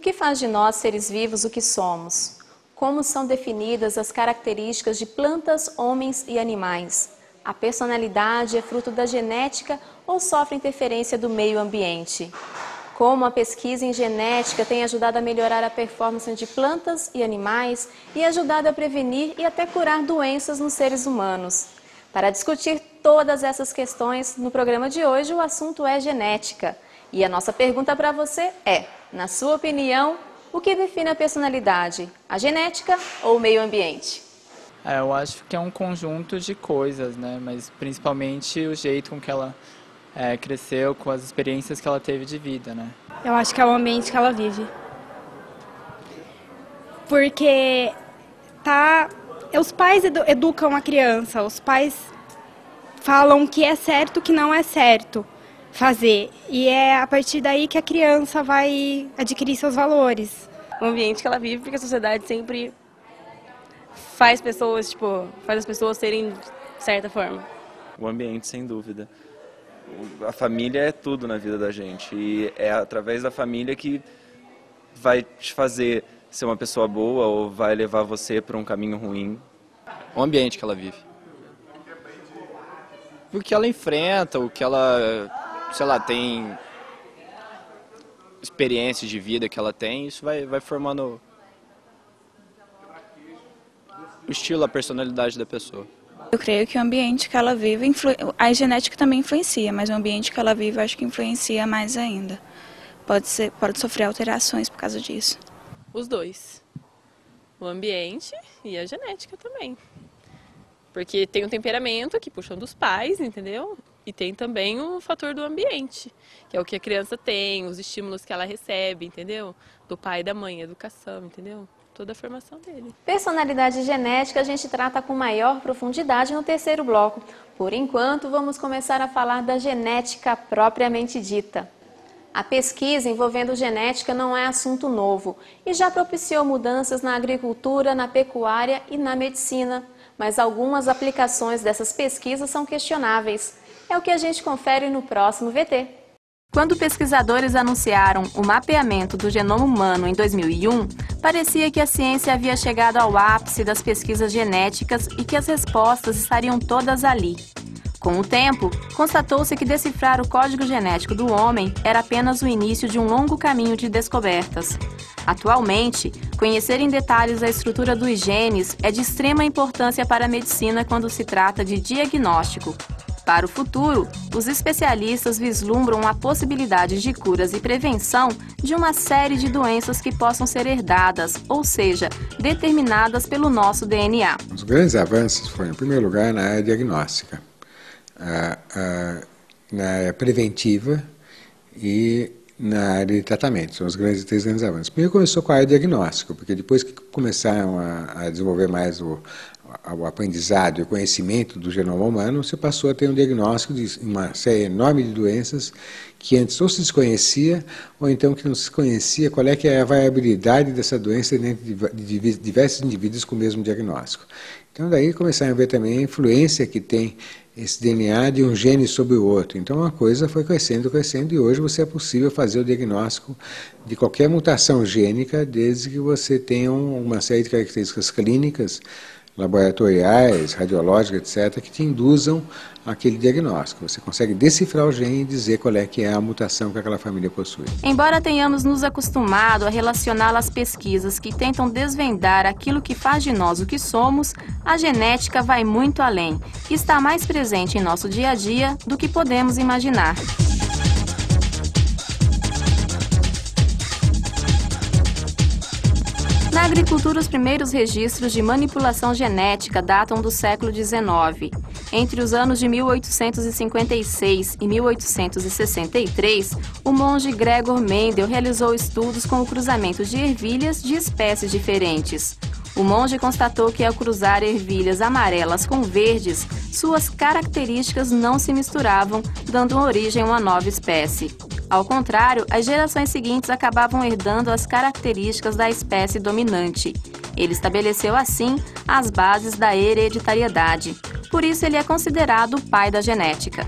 que faz de nós, seres vivos, o que somos? Como são definidas as características de plantas, homens e animais? A personalidade é fruto da genética ou sofre interferência do meio ambiente? Como a pesquisa em genética tem ajudado a melhorar a performance de plantas e animais e ajudado a prevenir e até curar doenças nos seres humanos? Para discutir todas essas questões, no programa de hoje o assunto é genética. E a nossa pergunta para você é, na sua opinião, o que define a personalidade? A genética ou o meio ambiente? Eu acho que é um conjunto de coisas, né? Mas principalmente o jeito com que ela cresceu, com as experiências que ela teve de vida, né? Eu acho que é o ambiente que ela vive. Porque os pais educam a criança, os pais falam o que é certo e o que não é certo fazer. E é a partir daí que a criança vai adquirir seus valores. O ambiente que ela vive, porque a sociedade sempre faz as pessoas serem de certa forma. O ambiente, sem dúvida. A família é tudo na vida da gente e é através da família que vai te fazer ser uma pessoa boa ou vai levar você para um caminho ruim. O ambiente que ela vive. O que ela enfrenta, o que ela, sei lá, tem experiências de vida que ela tem, isso vai formando o estilo, a personalidade da pessoa. Eu creio que o ambiente que ela vive, a genética também influencia, mas o ambiente que ela vive eu acho que influencia mais ainda. Pode sofrer alterações por causa disso. Os dois. O ambiente e a genética também. Porque tem um temperamento que puxam dos pais, entendeu? E tem também o fator do ambiente, que é o que a criança tem, os estímulos que ela recebe, entendeu? Do pai e da mãe, educação, entendeu? Toda a formação dele. Personalidade genética a gente trata com maior profundidade no terceiro bloco. Por enquanto, vamos começar a falar da genética propriamente dita. A pesquisa envolvendo genética não é assunto novo e já propiciou mudanças na agricultura, na pecuária e na medicina. Mas algumas aplicações dessas pesquisas são questionáveis. É o que a gente confere no próximo VT. Quando pesquisadores anunciaram o mapeamento do genoma humano em 2001, parecia que a ciência havia chegado ao ápice das pesquisas genéticas e que as respostas estariam todas ali. Com o tempo, constatou-se que decifrar o código genético do homem era apenas o início de um longo caminho de descobertas. Atualmente, conhecer em detalhes a estrutura dos genes é de extrema importância para a medicina quando se trata de diagnóstico. Para o futuro, os especialistas vislumbram a possibilidade de curas e prevenção de uma série de doenças que possam ser herdadas, ou seja, determinadas pelo nosso DNA. Os grandes avanços foram, em primeiro lugar, na área diagnóstica, na área preventiva e na área de tratamento. São os três grandes avanços. Primeiro começou com a área diagnóstica, porque depois que começaram a desenvolver mais o aprendizado e o conhecimento do genoma humano, você passou a ter um diagnóstico de uma série enorme de doenças que antes ou se desconhecia, ou então que não se conhecia qual é que é a variabilidade dessa doença dentro de diversos indivíduos com o mesmo diagnóstico. Então daí começaram a ver também a influência que tem esse DNA de um gene sobre o outro. Então a coisa foi crescendo e hoje você é possível fazer o diagnóstico de qualquer mutação gênica desde que você tenha uma série de características clínicas, laboratoriais, radiológicas, etc., que te induzam aquele diagnóstico. Você consegue decifrar o gene e dizer qual é que é a mutação que aquela família possui. Embora tenhamos nos acostumado a relacionar as pesquisas que tentam desvendar aquilo que faz de nós o que somos, a genética vai muito além e está mais presente em nosso dia a dia do que podemos imaginar. Na agricultura, os primeiros registros de manipulação genética datam do século XIX. Entre os anos de 1856 e 1863, o monge Gregor Mendel realizou estudos com o cruzamento de ervilhas de espécies diferentes. O monge constatou que ao cruzar ervilhas amarelas com verdes, suas características não se misturavam, dando origem a uma nova espécie. Ao contrário, as gerações seguintes acabavam herdando as características da espécie dominante. Ele estabeleceu, assim, as bases da hereditariedade. Por isso, ele é considerado o pai da genética.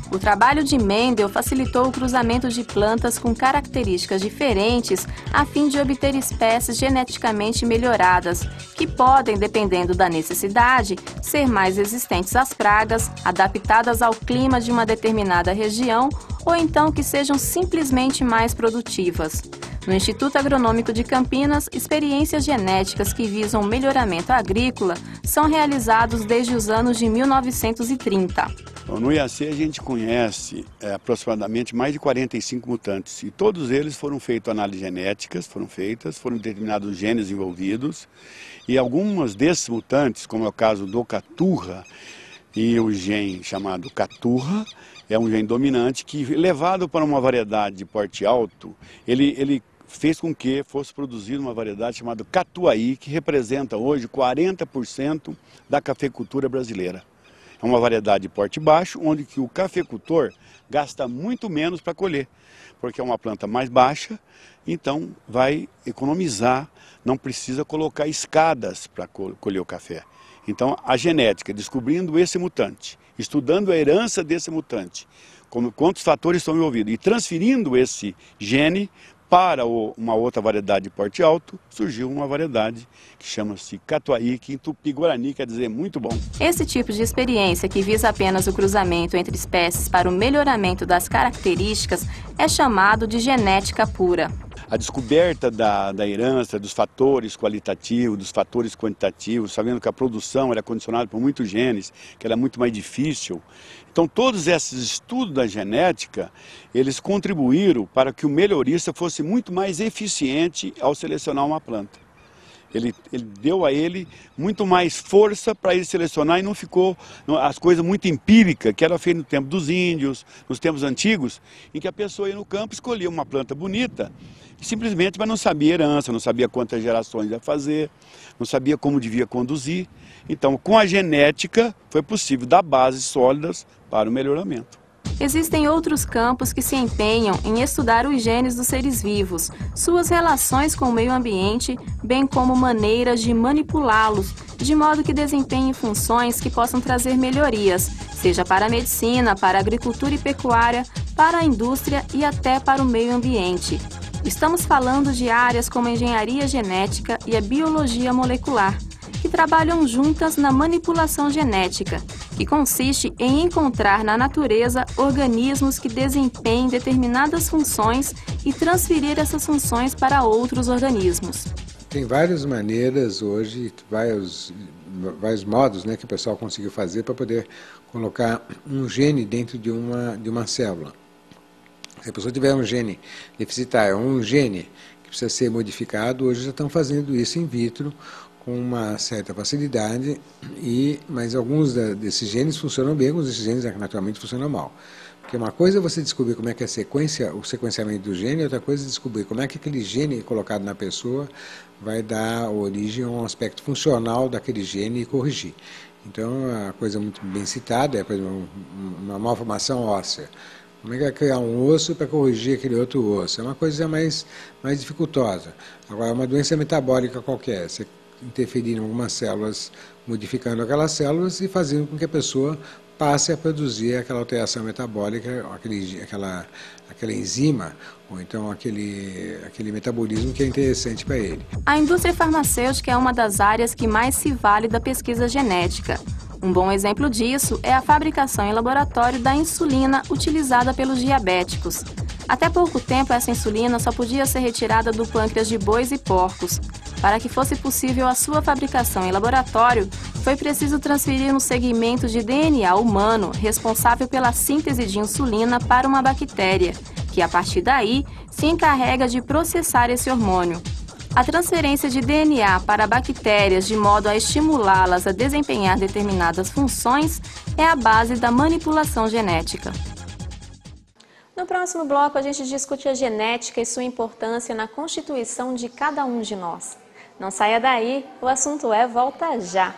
O trabalho de Mendel facilitou o cruzamento de plantas com características diferentes a fim de obter espécies geneticamente melhoradas, que podem, dependendo da necessidade, ser mais resistentes às pragas, adaptadas ao clima de uma determinada região ou então que sejam simplesmente mais produtivas. No Instituto Agronômico de Campinas, experiências genéticas que visam o melhoramento agrícola são realizados desde os anos de 1930. No IAC a gente conhece aproximadamente mais de 45 mutantes e todos eles foram feitos análises genéticas, foram determinados os genes envolvidos e algumas desses mutantes, como é o caso do caturra e o gene chamado caturra, é um gene dominante que, levado para uma variedade de porte alto, ele fez com que fosse produzida uma variedade chamada catuaí, que representa hoje 40% da cafeicultura brasileira. É uma variedade de porte baixo, onde que o cafeicultor gasta muito menos para colher, porque é uma planta mais baixa, então vai economizar, não precisa colocar escadas para colher o café. Então a genética, descobrindo esse mutante, estudando a herança desse mutante, quantos fatores estão envolvidos, e transferindo esse gene para uma outra variedade de porte alto, surgiu uma variedade que chama-se catuaí, que em tupi-guarani quer dizer muito bom. Esse tipo de experiência, que visa apenas o cruzamento entre espécies para o melhoramento das características, é chamado de genética pura. A descoberta da herança, dos fatores qualitativos, dos fatores quantitativos, sabendo que a produção era condicionada por muitos genes, que era muito mais difícil. Então todos esses estudos da genética, eles contribuíram para que o melhorista fosse muito mais eficiente ao selecionar uma planta. Ele deu a ele muito mais força para ele selecionar e não ficou as coisas muito empíricas, que era feito no tempo dos índios, nos tempos antigos, em que a pessoa ia no campo, escolhia uma planta bonita, simplesmente, mas não sabia herança, não sabia quantas gerações ia fazer, não sabia como devia conduzir. Então, com a genética, foi possível dar bases sólidas para o melhoramento. Existem outros campos que se empenham em estudar os genes dos seres vivos, suas relações com o meio ambiente, bem como maneiras de manipulá-los, de modo que desempenhem funções que possam trazer melhorias, seja para a medicina, para a agricultura e pecuária, para a indústria e até para o meio ambiente. Estamos falando de áreas como a engenharia genética e a biologia molecular, que trabalham juntas na manipulação genética, que consiste em encontrar na natureza organismos que desempenhem determinadas funções e transferir essas funções para outros organismos. Tem várias maneiras hoje, vários modos, né, que o pessoal conseguiu fazer para poder colocar um gene dentro de uma célula. Se a pessoa tiver um gene deficitário, um gene que precisa ser modificado, hoje já estão fazendo isso in vitro, com uma certa facilidade, mas alguns desses genes funcionam bem, alguns desses genes naturalmente funcionam mal. Porque uma coisa é você descobrir como é que é o sequenciamento do gene, outra coisa é descobrir como é que aquele gene colocado na pessoa vai dar origem a um aspecto funcional daquele gene e corrigir. Então, a coisa muito bem citada é uma malformação óssea. Como é que é criar um osso para corrigir aquele outro osso? É uma coisa mais dificultosa. Agora, uma doença metabólica qualquer, você interferir em algumas células, modificando aquelas células e fazendo com que a pessoa passe a produzir aquela alteração metabólica, aquela enzima, ou então aquele metabolismo que é interessante para ele. A indústria farmacêutica é uma das áreas que mais se vale da pesquisa genética. Um bom exemplo disso é a fabricação em laboratório da insulina utilizada pelos diabéticos. Até pouco tempo, essa insulina só podia ser retirada do pâncreas de bois e porcos. Para que fosse possível a sua fabricação em laboratório, foi preciso transferir um segmento de DNA humano responsável pela síntese de insulina para uma bactéria, que a partir daí se encarrega de processar esse hormônio. A transferência de DNA para bactérias de modo a estimulá-las a desempenhar determinadas funções é a base da manipulação genética. No próximo bloco, a gente discute a genética e sua importância na constituição de cada um de nós. Não saia daí, o assunto Volta Já!